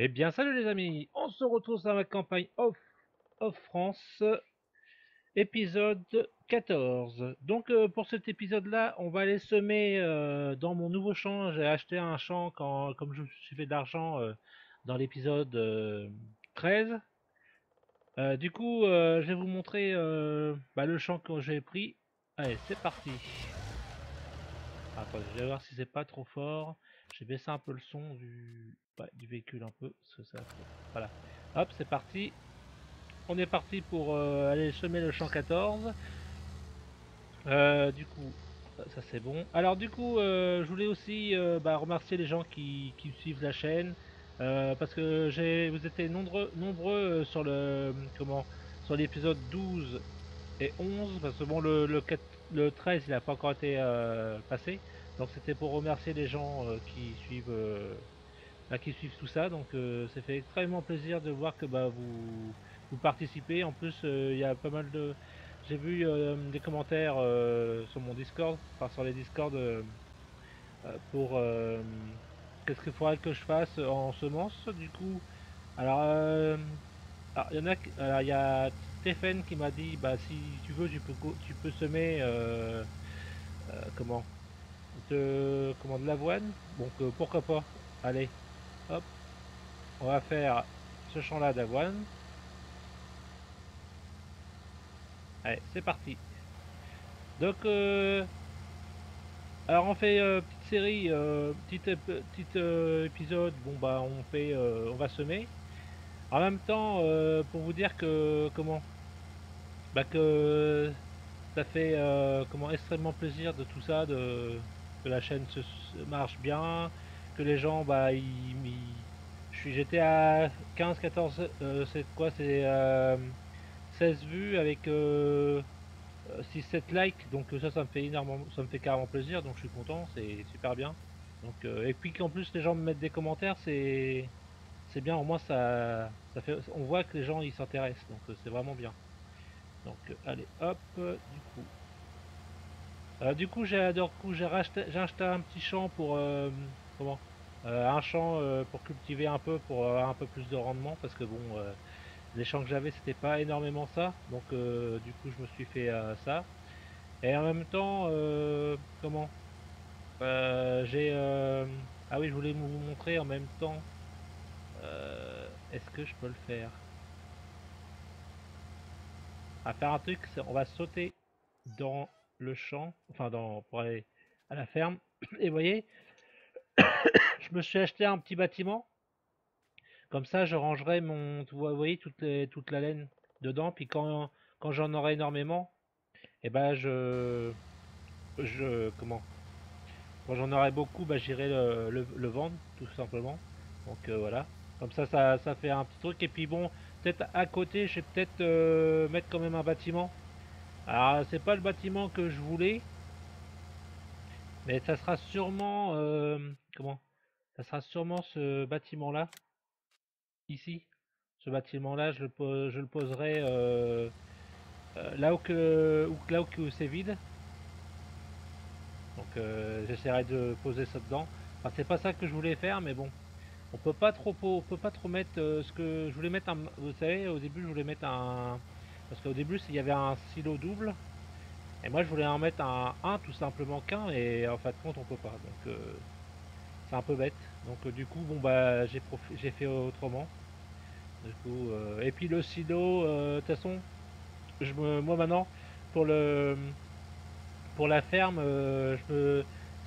Eh bien, salut les amis, on se retrouve dans la campagne of France, épisode 14. Donc, pour cet épisode-là, on va aller semer dans mon nouveau champ. J'ai acheté un champ comme je me suis fait de l'argent dans l'épisode 13. Je vais vous montrer le champ que j'ai pris. Allez, c'est parti. Attends, je vais voir si c'est pas trop fort. J'ai baissé un peu le son du véhicule un peu, parce que ça, voilà. Hop, c'est parti. On est parti pour aller semer le champ 14. Ça c'est bon. Alors je voulais aussi remercier les gens qui suivent la chaîne. Parce que vous étiez nombreux sur l'épisode 12 et 11. Parce que bon, le 13 il n'a pas encore été passé. Donc c'était pour remercier les gens qui suivent tout ça. Donc ça fait extrêmement plaisir de voir que vous participez. En plus, il y a pas mal de... J'ai vu des commentaires sur mon Discord, enfin sur les Discord pour qu'est-ce qu'il faudrait que je fasse en semence du coup. Alors, il y a Stephen qui m'a dit bah si tu veux tu peux semer comment de l'avoine. Donc pourquoi pas. Allez, hop. On va faire ce champ-là d'avoine. Allez, c'est parti. Donc, alors on fait petite série, épisode. Bon bah on va semer. En même temps, pour vous dire que que ça fait extrêmement plaisir de tout ça, que la chaîne se marche bien, que les gens j'étais à 15, 14, c'est quoi, c'est 16 vues avec 6-7 likes, donc ça me fait énormément, ça me fait carrément plaisir, donc je suis content, c'est super bien. Donc, et puis qu'en plus les gens me mettent des commentaires, c'est bien, au moins ça fait, on voit que les gens ils s'intéressent, donc c'est vraiment bien. Donc allez, hop, j'ai acheté un petit champ pour comment un champ pour cultiver un peu, pour avoir un peu plus de rendement, parce que bon, les champs que j'avais c'était pas énormément ça, donc du coup je me suis fait ça. Et en même temps, j'ai ah oui, je voulais vous montrer en même temps. Est-ce que je peux le faire? À faire un truc, on va sauter dans le champ, enfin pour aller à la ferme. Et vous voyez, je me suis acheté un petit bâtiment. Comme ça, je rangerai vous voyez toute la laine dedans. Puis quand j'en aurai énormément, et ben je comment? Quand j'en aurai beaucoup, bah, j'irai le vendre, tout simplement. Donc voilà. Comme ça fait un petit truc. Et puis bon, peut-être à côté, je vais peut-être mettre quand même un bâtiment. Alors, c'est pas le bâtiment que je voulais, mais ça sera sûrement ça sera sûrement ce bâtiment-là, ici. Ce bâtiment-là, je le poserai là où c'est vide. Donc j'essaierai de poser ça dedans. Enfin, c'est pas ça que je voulais faire, mais bon. On peut pas trop mettre ce que je voulais mettre vous savez, au début je voulais mettre parce qu'au début il y avait un silo double et moi je voulais en mettre un tout simplement qu'un et en fin de compte on peut pas. Donc c'est un peu bête. Donc du coup bon bah j'ai fait autrement. Du coup et puis le silo de toute façon moi maintenant pour le pour la ferme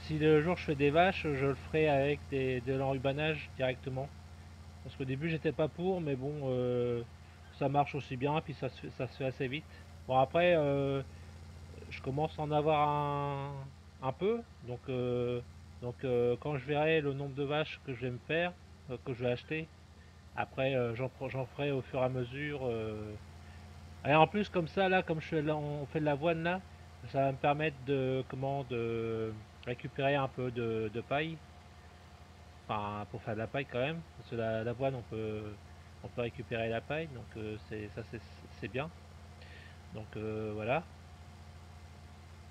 si le jour je fais des vaches, je le ferai avec de l'enrubanage directement. Parce qu'au début j'étais pas pour, mais bon, ça marche aussi bien, puis ça se fait assez vite. Bon après, je commence à en avoir un peu, donc quand je verrai le nombre de vaches que je vais me faire, que je vais acheter, après j'en ferai au fur et à mesure. Et en plus comme ça là, comme je fais on fait de l'avoine là, ça va me permettre de récupérer un peu de paille. Enfin, pour faire de la paille quand même, parce que l'avoine on peut récupérer la paille, donc c'est bien. Donc voilà.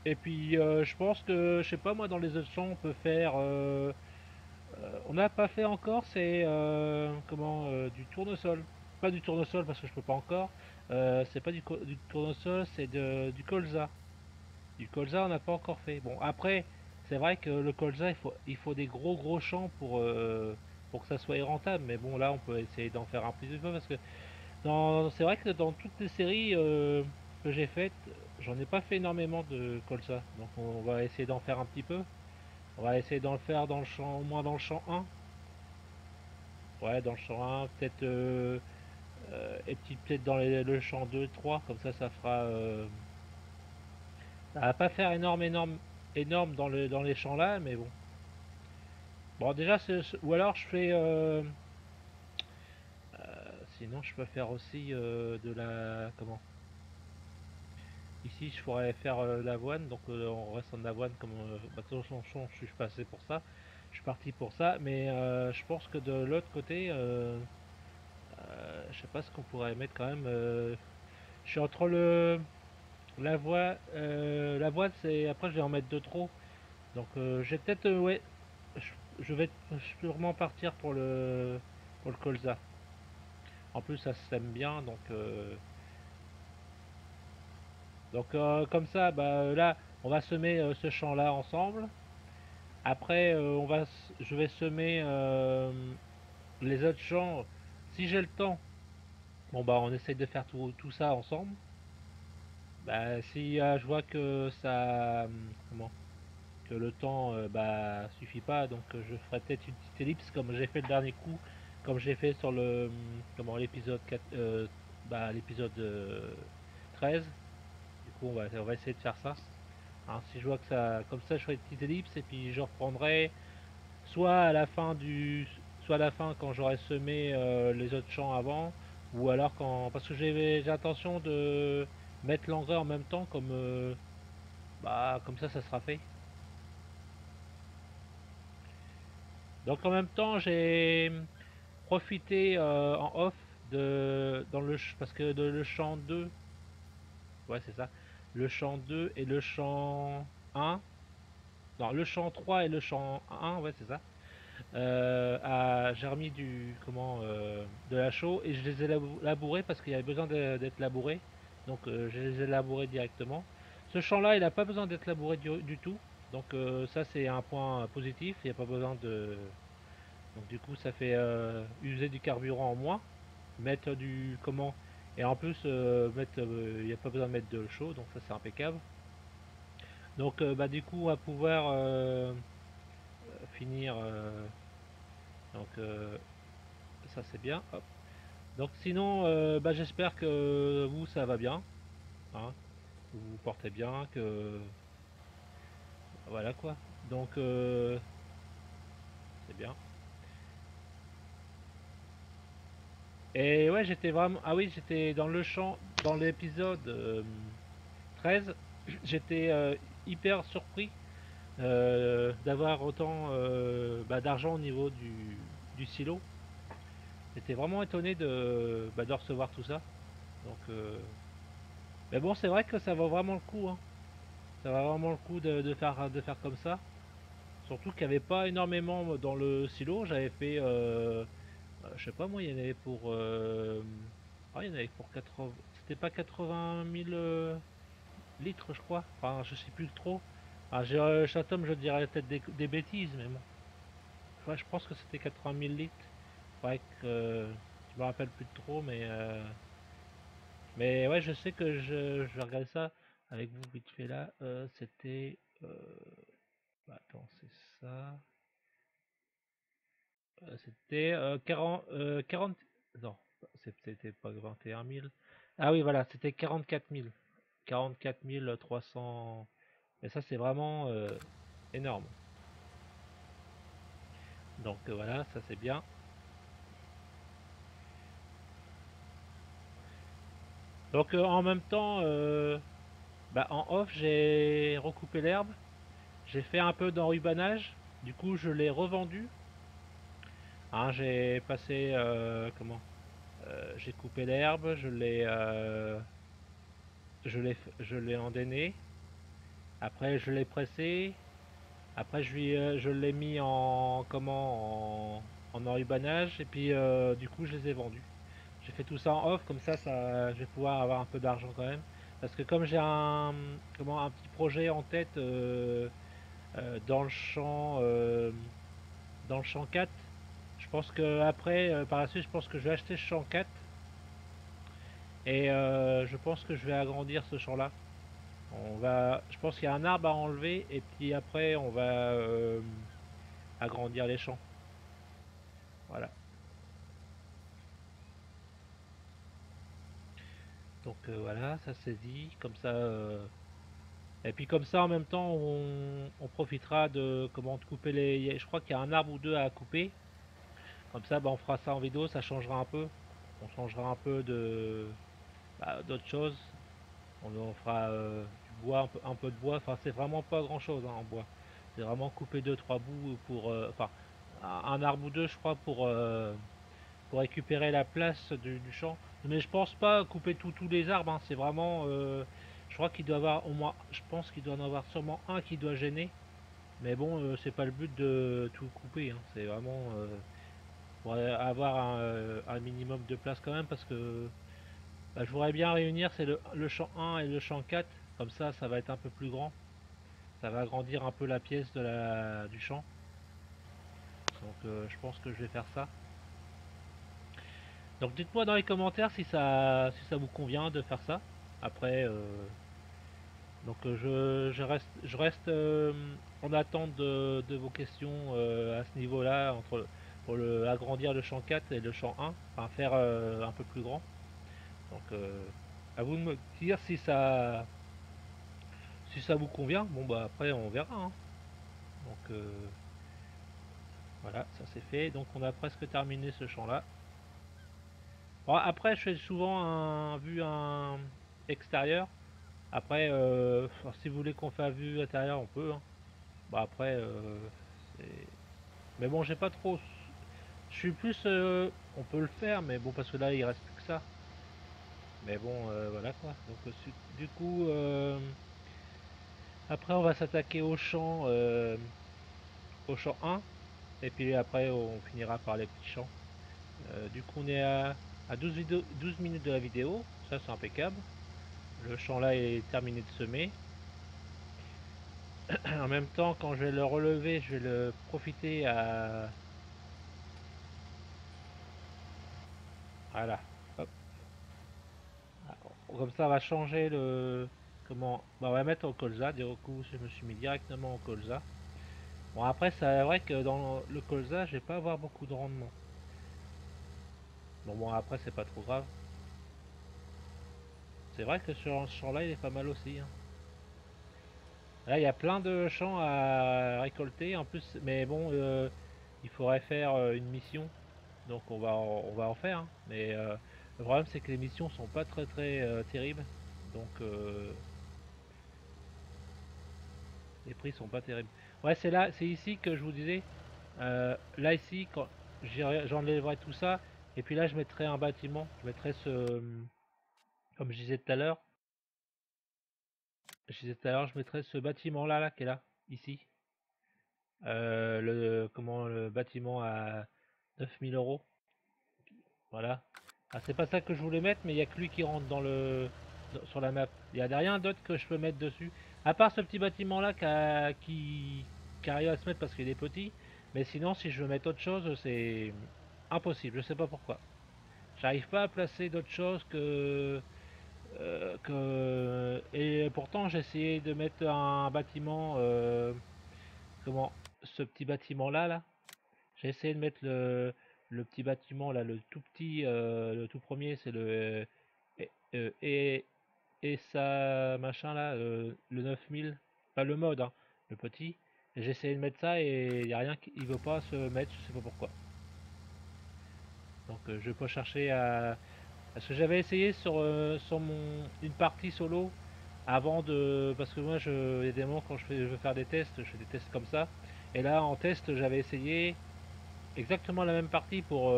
Et puis je pense que je sais pas moi dans les autres champs on n'a pas fait encore, c'est comment du tournesol. Pas du tournesol parce que je peux pas encore. C'est pas du tournesol, c'est du colza. Du colza, on n'a pas encore fait. Bon, après, c'est vrai que le colza, il faut des gros champs pour que ça soit rentable. Mais bon, là, on peut essayer d'en faire un petit peu parce que c'est vrai que dans toutes les séries que j'ai faites, j'en ai pas fait énormément de colza. Donc, on va essayer d'en faire un petit peu. On va essayer d'en le faire dans le champ, au moins dans le champ 1. Ouais, dans le champ 1, peut-être et peut-être dans le champ 2, 3, comme ça fera. Ça va pas faire énorme dans les champs là, mais bon. Bon, déjà, ou alors je fais. Sinon, je peux faire aussi de la. Comment? Ici, je pourrais faire l'avoine, donc on reste en avoine comme. Bah, de toute façon, je suis passé pour ça. Je suis parti pour ça, mais je pense que de l'autre côté, je sais pas ce qu'on pourrait mettre quand même. Je suis entre l'avoine, c'est après je vais en mettre de trop. Donc j'ai peut-être ouais, je vais sûrement partir pour le colza. En plus ça se sème bien, donc comme ça, bah là on va semer ce champ-là ensemble. Après je vais semer les autres champs. Si j'ai le temps, bon bah on essaye de faire tout ça ensemble. Bah si je vois que comment que le temps bah suffit pas, donc je ferai peut-être une petite ellipse comme j'ai fait le dernier coup, comme j'ai fait sur le comment l'épisode 4, bah l'épisode 13. Du coup on va essayer de faire ça. Hein, si je vois que ça comme ça je ferai une petite ellipse et puis je reprendrai soit à la fin soit à la fin quand j'aurai semé les autres champs avant, ou alors quand parce que j'ai l'intention de mettre l'engrais en même temps comme ça sera fait. Donc en même temps, j'ai profité en off parce que le champ 2, ouais c'est ça, le champ 2 et le champ 1, non le champ 3 et le champ 1, ouais c'est ça, j'ai remis de la chaux et je les ai labourés parce qu'il y avait besoin d'être labouré, donc je les ai labourés directement. Ce champ-là, il n'a pas besoin d'être labouré du tout, donc ça c'est un point positif, il n'y a pas besoin de. Donc du coup, ça fait user du carburant en moins, mettre du comment et en plus il n'y a pas besoin de mettre de chaud, donc ça c'est impeccable. Donc bah du coup, on va pouvoir finir. Donc ça c'est bien. Hop. Donc sinon, bah j'espère que vous ça va bien, hein, que vous vous portez bien, que voilà quoi. Donc c'est bien. Et ouais, j'étais vraiment. Ah oui, j'étais dans le champ, dans l'épisode 13, j'étais hyper surpris d'avoir autant bah, d'argent au niveau du silo. J'étais vraiment étonné de recevoir tout ça. Donc, mais bon, c'est vrai que ça vaut vraiment le coup, hein. Ça vaut vraiment le coup de faire comme ça. Surtout qu'il n'y avait pas énormément dans le silo. J'avais fait, je sais pas moi, il y en avait pour, il y en avait pour 80. C'était pas 80 000 litres, je crois. Enfin, je sais plus trop. Ah, Chatham, je dirais peut-être des bêtises, mais bon. Ouais, je pense que c'était 80 000 litres. Ouais, je me rappelle plus de trop, mais ouais, je sais que je vais regarder ça avec vous vite fait là. C'était, attends, c'est ça. C'était 40, non, c'était pas 21 000. Ah oui, voilà, c'était 44 000. 44 300. Et ça, c'est vraiment énorme. Donc voilà, ça c'est bien. Donc en même temps, bah, en off, j'ai recoupé l'herbe. J'ai fait un peu d'enrubanage. Du coup, je l'ai revendu. Hein, j'ai passé, j'ai coupé l'herbe, je l'ai endainé. Après, je l'ai pressé. Après je l'ai mis en en enrubanage et puis du coup je les ai vendus. J'ai fait tout ça en off, comme ça je vais pouvoir avoir un peu d'argent quand même. Parce que comme j'ai un petit projet en tête dans le champ 4, je pense que après, par la suite, je pense que je vais acheter ce champ 4 et je pense que je vais agrandir ce champ-là. Je pense qu'il y a un arbre à enlever et puis après on va agrandir les champs. Voilà. Donc voilà, ça c'est dit. Comme ça, et puis comme ça en même temps, on profitera de comment de couper Je crois qu'il y a un arbre ou deux à couper. Comme ça, bah, on fera ça en vidéo, ça changera un peu. On changera un peu d'autres choses. On fera du bois, un peu de bois. Enfin, c'est vraiment pas grand chose en bois. C'est vraiment couper deux, trois bouts pour, enfin, un arbre ou deux, je crois, pour récupérer la place du champ. Mais je pense pas couper tous les arbres, hein. C'est vraiment, je crois qu'il doit y avoir au moins, je pense qu'il doit en avoir sûrement un qui doit gêner. Mais bon, c'est pas le but de tout couper, hein. C'est vraiment pour avoir un minimum de place quand même parce que bah, je voudrais bien réunir c'est le champ 1 et le champ 4. Comme ça va être un peu plus grand. Ça va agrandir un peu la pièce du champ. Donc je pense que je vais faire ça. Donc dites-moi dans les commentaires si ça vous convient de faire ça. Après, donc je reste en attente de vos questions à ce niveau-là, pour agrandir le champ 4 et le champ 1, enfin faire un peu plus grand. Donc à vous de me dire si ça vous convient. Bon bah après on verra, hein. Donc voilà, ça c'est fait. Donc on a presque terminé ce champ-là. Bon, après je fais souvent un extérieur. Après, si vous voulez qu'on fasse un vue intérieure, on peut, hein. Bah après, c'est- mais bon, j'ai pas trop. Je suis plus. On peut le faire, mais bon, parce que là, il reste plus que ça. Mais bon, voilà quoi. Donc, du coup, après, on va s'attaquer au champ 1. Et puis après, on finira par les petits champs. Du coup, on est à 12 minutes de la vidéo. Ça, c'est impeccable. Le champ là est terminé de semer. En même temps, quand je vais le relever, je vais le profiter à... Voilà. Hop. Comme ça, on va changer le... Comment... Bah, on va mettre au colza. Du coup, je me suis mis directement au colza. Bon, après, c'est vrai que dans le colza, je vais pas avoir beaucoup de rendement. Bon, après, c'est pas trop grave. C'est vrai que sur ce champ-là, il est pas mal aussi, hein. Là, il y a plein de champs à récolter en plus, mais bon, il faudrait faire une mission, donc on va en faire, hein. Mais le problème, c'est que les missions sont pas très terribles, donc les prix sont pas terribles. Ouais, c'est ici que je vous disais, là ici, quand j'enlèverai tout ça, et puis là, je mettrai un bâtiment, je mettrai comme je disais tout à l'heure, je mettrai ce bâtiment là, qui est là, ici. Le bâtiment à 9 000 euros. Voilà. Ah, c'est pas ça que je voulais mettre, mais il n'y a que lui qui rentre sur la map. Il n'y a rien d'autre que je peux mettre dessus. À part ce petit bâtiment là qui arrive à se mettre parce qu'il est petit. Mais sinon, si je veux mettre autre chose, c'est impossible. Je sais pas pourquoi. J'arrive pas à placer d'autre chose Et pourtant, j'ai essayé de mettre un bâtiment. Comment. Ce petit bâtiment là. J'ai essayé de mettre le petit bâtiment là, le tout petit, le tout premier, c'est et, et, et ça machin là, le 9000, pas le mode, hein, le petit. J'ai essayé de mettre ça et il y a rien qui il veut pas se mettre, je sais pas pourquoi. Donc je vais pas chercher à parce que j'avais essayé sur une partie solo avant de parce que moi il y a des moments quand je veux faire des tests, je fais des tests comme ça. Et là en test j'avais essayé exactement la même partie pour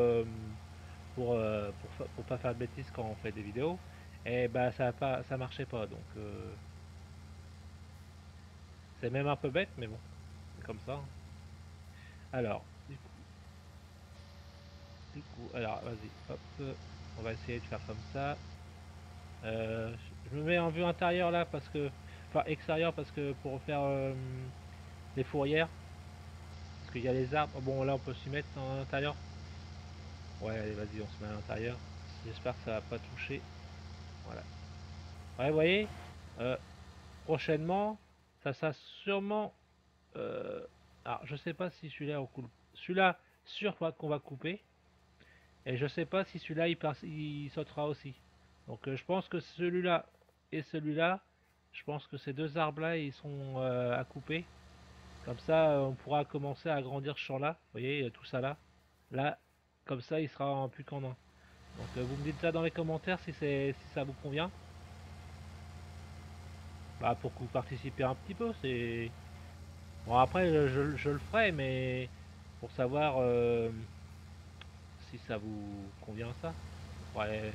pas faire de bêtises quand on fait des vidéos. Et bah ça marchait pas, donc c'est même un peu bête, mais bon, comme ça. Alors, alors vas-y, hop, on va essayer de faire comme ça. Je me mets en vue intérieure là parce que, enfin extérieure parce que pour faire les fourrières, parce qu'il y a les arbres. Bon là on peut s'y mettre en intérieur. Ouais, allez, vas-y, on se met à l'intérieur. J'espère que ça va pas toucher. Voilà. Ouais, vous voyez, euh, prochainement, ça sera sûrement. Alors, je sais pas si celui-là on coupe. Celui-là, sûr qu'on va couper. Et je sais pas si celui-là il sautera aussi. Donc, je pense que celui-là et celui-là, je pense que ces deux arbres-là, ils sont à couper. Comme ça, on pourra commencer à agrandir ce champ-là. Vous voyez, tout ça là. Là, comme ça, il sera en plus qu'en un. Donc, vous me dites ça dans les commentaires si ça vous convient. Bah, pour que vous participez un petit peu, c'est... Bon, après, je le ferai, mais pour savoir si ça vous convient ça, on pourrait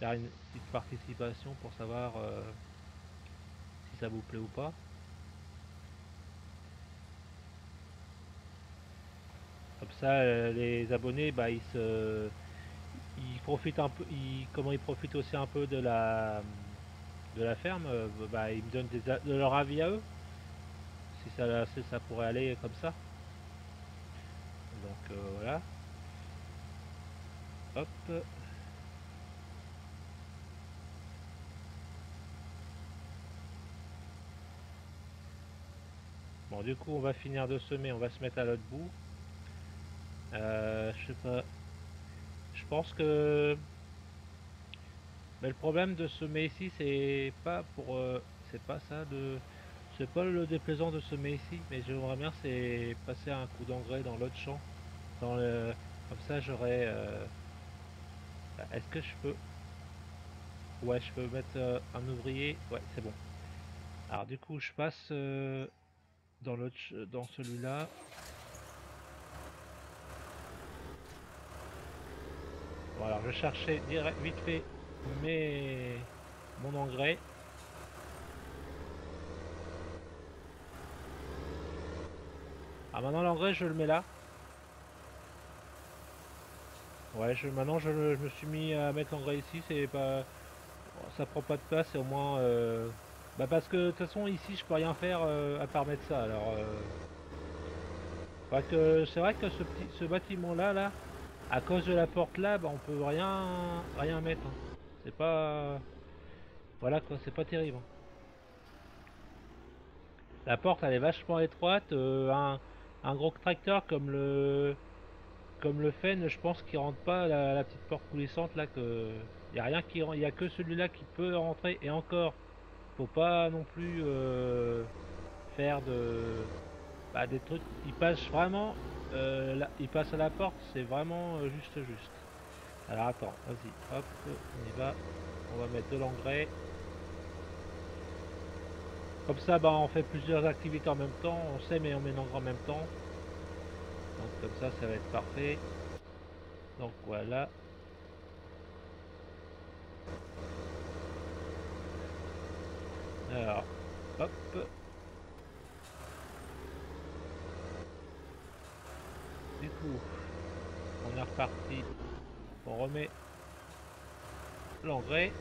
faire une petite participation pour savoir si ça vous plaît ou pas. Comme ça, les abonnés, bah, ils profitent un peu, comment ils profitent aussi un peu de la ferme. Bah, ils me donnent de leur avis à eux, si ça pourrait aller comme ça. Donc voilà. Hop. Bon, du coup, on va finir de semer, on va se mettre à l'autre bout. Je sais pas. Je pense que. Mais le problème de semer ici, c'est pas ça de. C'est pas le déplaisant de semer ici, mais j'aimerais bien c'est passer un coup d'engrais dans l'autre champ. Dans le. Comme ça, j'aurais. Est-ce que je peux. Ouais, je peux mettre un ouvrier. Ouais, c'est bon. Alors du coup, je passe dans celui-là. Bon, alors je cherchais vite fait mon engrais. Ah, maintenant l'engrais je le mets là. Ouais, maintenant je me suis mis à mettre l'engrais ici, c'est pas, ça prend pas de place et au moins, bah parce que de toute façon ici je peux rien faire à part mettre ça. Alors, c'est vrai que ce bâtiment là, à cause de la porte là, bah, on peut rien mettre, hein. C'est pas, voilà quoi, c'est pas terrible, hein. La porte elle est vachement étroite, un gros tracteur comme le Fen, je pense qu'il rentre pas la petite porte coulissante là, que y a rien qui rentre, y a que celui-là qui peut rentrer et encore, faut pas non plus faire des trucs. Il passe vraiment, il passe à la porte, c'est vraiment juste. Alors attends, vas-y, hop, on y va, on va mettre de l'engrais. Comme ça, bah on fait plusieurs activités en même temps, on sème et on met l'engrais en même temps. Donc comme ça va être parfait. Donc voilà. Alors, hop. Du coup, on est reparti. On remet l'engrais.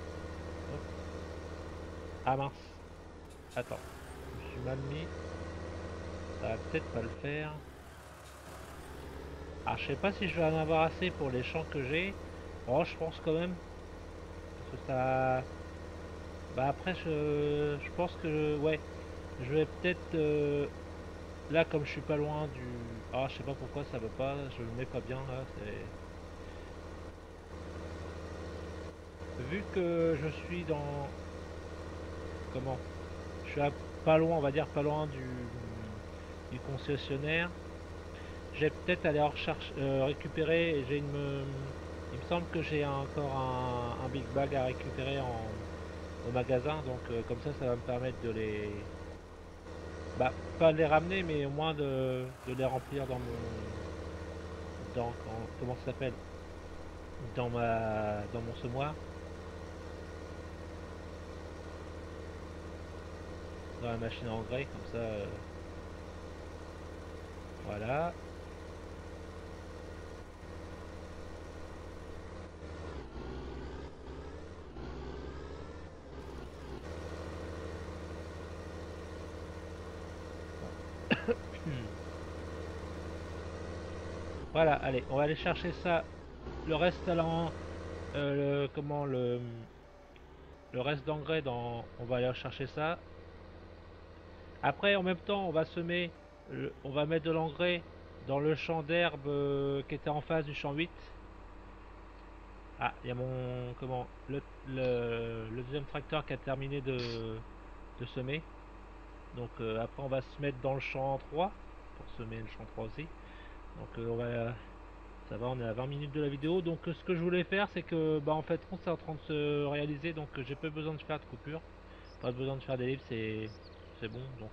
Ah mince. Attends. Je me suis mal mis. Ça va peut-être pas le faire. Ah, je sais pas si je vais en avoir assez pour les champs que j'ai. Oh, je pense quand même. Parce que ça... Bah après, je pense que... Ouais. Je vais peut-être... Là, comme je suis pas loin du... Ah, je sais pas pourquoi ça veut pas. Je le mets pas bien, là. Vu que je suis dans... Comment? Je suis pas loin, on va dire pas loin du concessionnaire. J'ai peut-être aller en recherche, récupérer. Il me semble que j'ai encore un big bag à récupérer au magasin, donc comme ça va me permettre de les, bah, pas de les ramener, mais au moins de les remplir comment ça s'appelle, dans mon semoir, dans la machine à engrais, comme ça. Voilà. Voilà, allez, on va aller chercher ça. Le reste allant, comment le reste d'engrais on va aller chercher ça. Après, en même temps, on va semer, on va mettre de l'engrais dans le champ d'herbe qui était en face du champ 8. Ah, il y a le deuxième tracteur qui a terminé de semer. Donc après, on va se mettre dans le champ 3 pour semer le champ 3 aussi. Donc ça va, on est à 20 minutes de la vidéo. Donc ce que je voulais faire, c'est que bah en fait, on c'est en train de se réaliser. Donc j'ai pas besoin de faire de coupure, pas besoin de faire des livres, c'est bon. Donc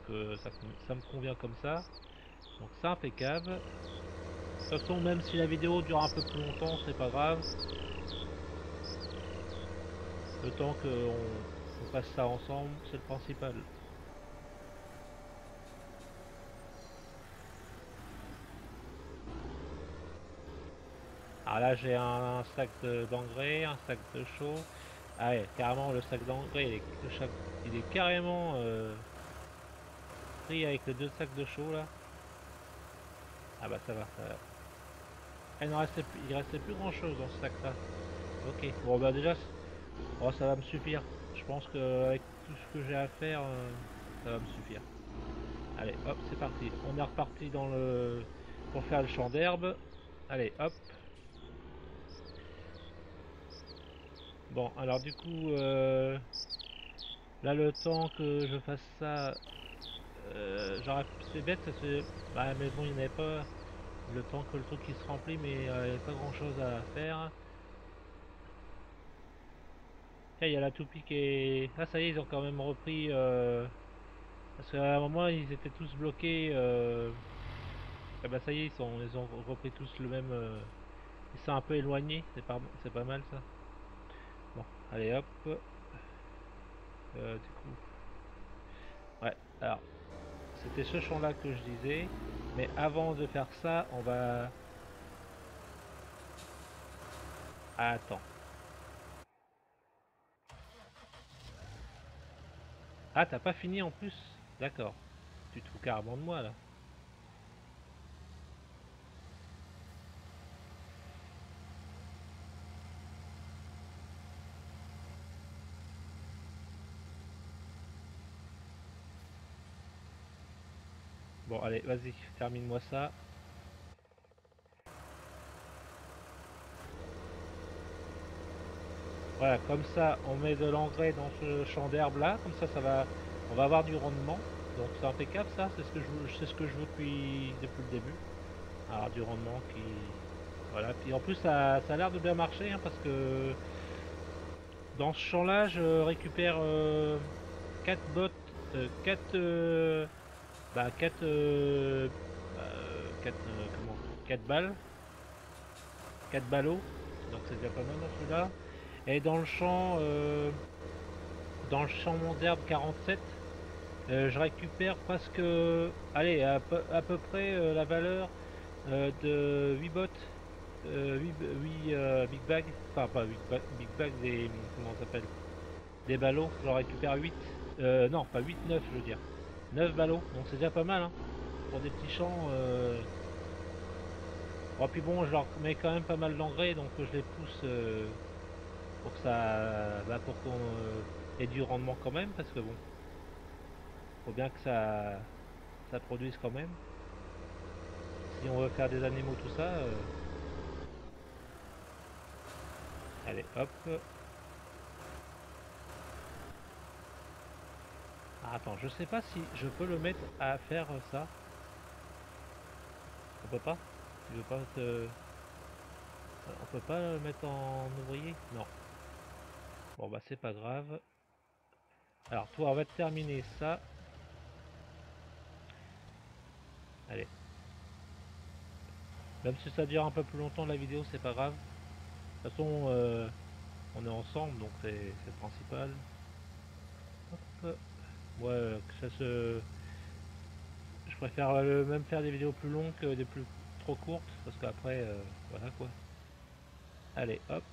ça me convient comme ça. Donc c'est impeccable. De toute façon, même si la vidéo dure un peu plus longtemps, c'est pas grave. Le temps qu'on fasse ça ensemble, c'est le principal. Alors là, j'ai un sac d'engrais, un sac de chaux. Ah ouais, carrément, le sac d'engrais, il est carrément pris avec les deux sacs de chaux là. Ah bah ça va, ça va. Ah, il restait plus grand chose dans ce sac là. Ok, bon bah déjà, oh, ça va me suffire. Je pense qu'avec tout ce que j'ai à faire, ça va me suffire. Allez, hop, c'est parti. On est reparti pour faire le champ d'herbe. Allez, hop. Bon, alors du coup, là le temps que je fasse ça, c'est bête, bah, mais bon, il n'y en avait pas le temps que le truc qui se remplit, mais il n'y avait pas grand chose à faire. Tiens, il y a la toupie qui est... Ah ça y est, ils ont quand même repris... Parce qu'à un moment, ils étaient tous bloqués. Ah bah ça y est, ils ont repris tous le même... Ils sont un peu éloignés, c'est pas mal ça. Bon, allez hop. Du coup... Ouais, alors, c'était ce champ-là que je disais. Mais avant de faire ça, on va... Ah, attends. Ah, t'as pas fini en plus? D'accord. Tu te fous carrément de moi là. Bon, allez, vas-y, termine-moi ça. Voilà, comme ça, on met de l'engrais dans ce champ d'herbe là. Comme ça, on va avoir du rendement. Donc c'est impeccable ça. C'est ce que je veux depuis le début. Alors du rendement qui, voilà. Puis en plus, ça a l'air de bien marcher hein, parce que dans ce champ-là, je récupère 4 bottes, 4, 4, 4 balles, 4 ballots. Donc c'est déjà pas mal dans celui-là. Et dans le champ d'herbe 47, je récupère presque, allez, à peu près la valeur de 8 bottes, 8 big bags, enfin pas 8 big bags, comment ça s'appelle, des ballots, j'en récupère 8, non pas 8, 9 je veux dire, 9 ballots, donc c'est déjà pas mal hein, pour des petits champs. Bon, puis bon, je leur mets quand même pas mal d'engrais, donc je les pousse pour que pour qu'on ait du rendement quand même, parce que bon, faut bien que ça produise quand même. Si on veut faire des animaux, tout ça, allez, hop. Ah, attends, je sais pas si je peux le mettre à faire ça. On peut pas? Tu veux pas te... On peut pas le mettre en ouvrier? Non. Bon bah c'est pas grave. Alors toi on va terminer ça. Allez. Même si ça dure un peu plus longtemps la vidéo, c'est pas grave. De toute façon, on est ensemble, donc c'est le principal. Hop. Ouais, que ça se... préfère même faire des vidéos plus longues que des plus trop courtes, parce qu'après, voilà quoi. Allez, hop.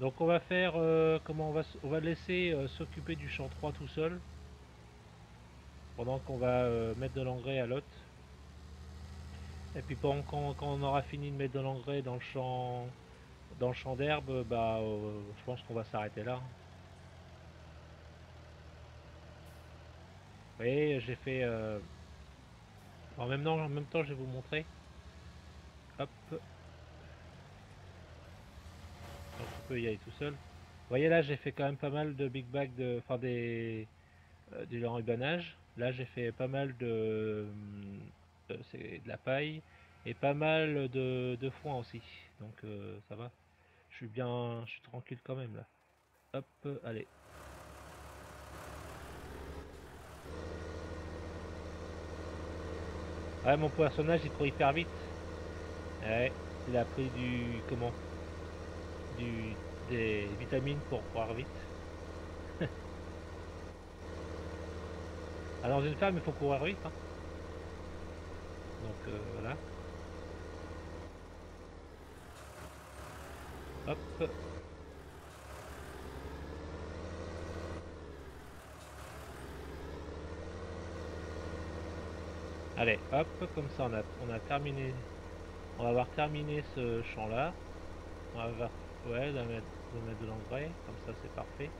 Donc on va faire, comment on va laisser s'occuper du champ 3 tout seul, pendant qu'on va mettre de l'engrais à l'autre. Et puis quand on aura fini de mettre de l'engrais dans le champ d'herbe, bah, je pense qu'on va s'arrêter là. Vous voyez, j'ai fait... en même temps, je vais vous montrer. Hop. Donc on peut y aller tout seul. Vous voyez là, j'ai fait quand même pas mal de big bag, enfin du enrubanage. Là, j'ai fait pas mal c'est de la paille et pas mal de foin aussi. Donc ça va. Je suis tranquille quand même là. Hop, allez. Ouais, mon personnage il court hyper vite. Ouais, il a pris du, des vitamines pour courir vite. Ah, dans une ferme, il faut courir vite, hein. Donc voilà. Hop. Allez, hop, comme ça on a terminé. On va avoir terminé ce champ là. On va avoir, ouais, de mettre de l'engrais, comme ça c'est parfait.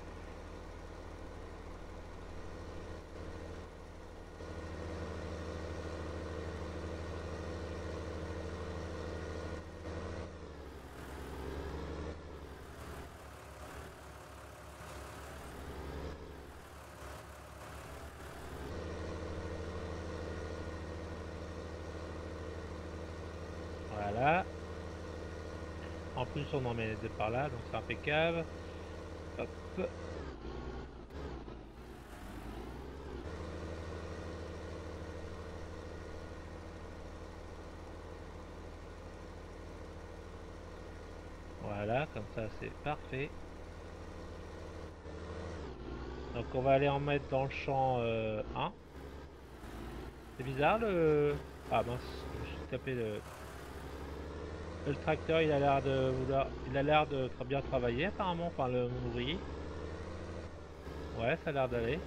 Voilà. En plus on en met de par là, donc c'est impeccable. Hop. Voilà, comme ça c'est parfait. Donc on va aller en mettre dans le champ 1. C'est bizarre le... Ah mince, je me suis tapé le tracteur, il a l'air de vouloir... Il a l'air de très bien travailler apparemment, enfin mon ouvrier. Ouais, ça a l'air d'aller.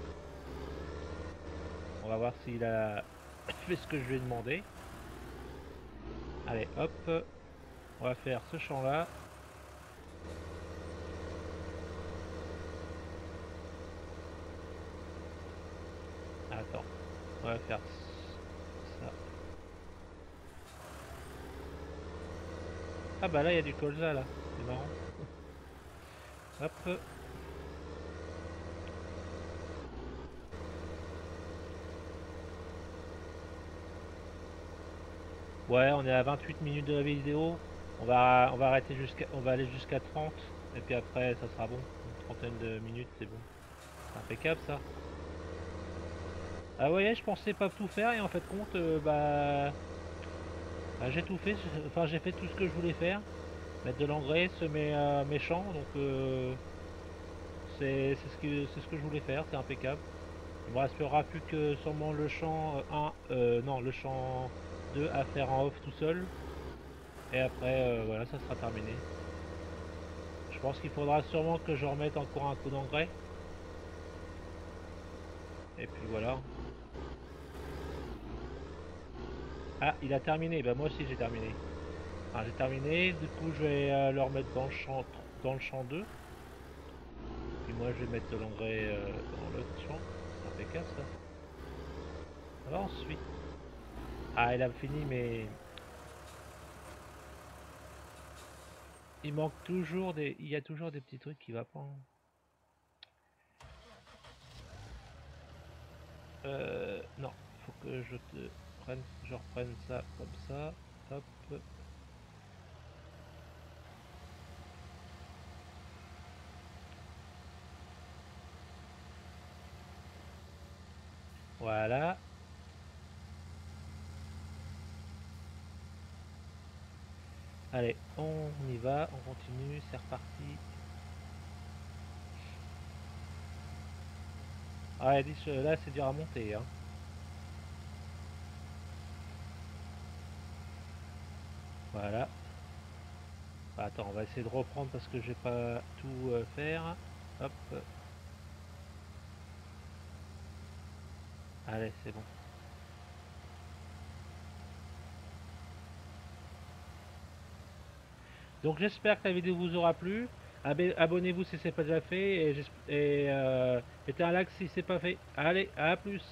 On va voir s'il a fait ce que je lui ai demandé. Allez, hop. On va faire ce champ là. Attends, on va faire ça. Ah bah là il y a du colza là, c'est marrant. Hop. Ouais, on est à 28 minutes de la vidéo. On va arrêter on va aller jusqu'à 30. Et puis après ça sera bon. Une trentaine de minutes c'est bon. C'est impeccable ça. Ah ouais, je pensais pas tout faire et en fait compte, bah, j'ai tout fait. Enfin j'ai fait tout ce que je voulais faire. Mettre de l'engrais, semer mes champs, donc c'est ce que je voulais faire, c'est impeccable. Il me restera plus que sûrement le champ 1, non, le champ 2 à faire en off tout seul. Et après, voilà, ça sera terminé. Je pense qu'il faudra sûrement que je remette encore un coup d'engrais. Et puis voilà. Ah, il a terminé. Bah moi aussi j'ai terminé. Ah, j'ai terminé. Du coup, je vais le remettre dans le champ 2. Puis moi, je vais mettre de l'engrais dans l'autre champ. C'est impeccable ça. Alors ensuite. Ah, il a fini, mais il manque toujours des... Il y a toujours des petits trucs qui va pas. Non, faut que je reprenne ça comme ça. Hop. Voilà. Allez, on y va, on continue, c'est reparti. Ah, là, c'est dur à monter, hein. Voilà. Bah, attends, on va essayer de reprendre parce que je vais pas tout faire. Hop. Allez, c'est bon. Donc j'espère que la vidéo vous aura plu. Abonnez-vous si c'est pas déjà fait et mettez un like si c'est pas fait. Allez, à plus.